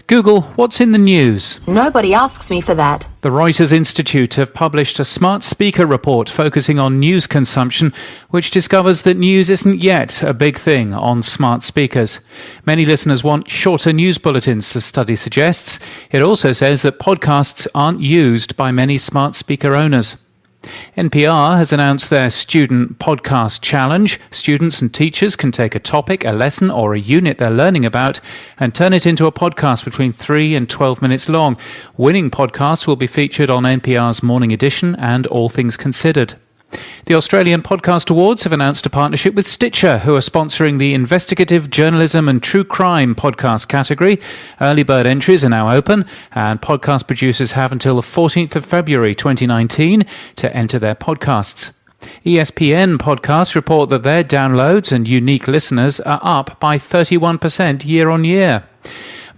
Google, what's in the news? Nobody asks me for that. The Reuters Institute have published a smart speaker report focusing on news consumption, which discovers that news isn't yet a big thing on smart speakers. Many listeners want shorter news bulletins, the study suggests. It also says that podcasts aren't used by many smart speaker owners. NPR has announced their Student Podcast Challenge. Students and teachers can take a topic, a lesson, or a unit they're learning about and turn it into a podcast between 3 and 12 minutes long. Winning podcasts will be featured on NPR's Morning Edition and All Things Considered. The Australian Podcast Awards have announced a partnership with Stitcher, who are sponsoring the investigative journalism and true crime podcast category. Early bird entries are now open, and podcast producers have until the 14th of February 2019 to enter their podcasts. ESPN podcasts report that their downloads and unique listeners are up by 31% year on year.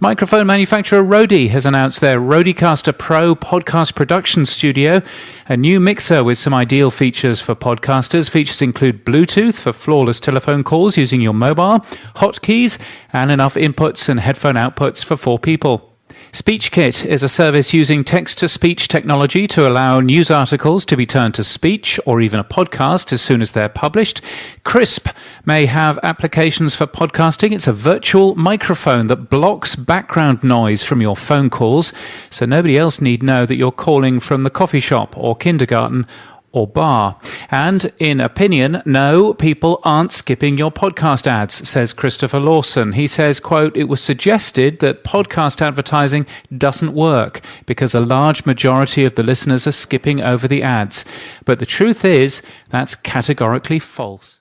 Microphone manufacturer Rode has announced their Rodecaster Pro podcast production studio. A new mixer with some ideal features for podcasters. Features include Bluetooth for flawless telephone calls using your mobile, hotkeys, and enough inputs and headphone outputs for 4 people. SpeechKit is a service using text-to-speech technology to allow news articles to be turned to speech or even a podcast as soon as they're published. Crisp may have applications for podcasting. It's a virtual microphone that blocks background noise from your phone calls, so nobody else need know that you're calling from the coffee shop or kindergarten or bar. And in opinion, no, people aren't skipping your podcast ads, says Christopher Lawson. He says, quote, "It was suggested that podcast advertising doesn't work because a large majority of the listeners are skipping over the ads. But the truth is, that's categorically false."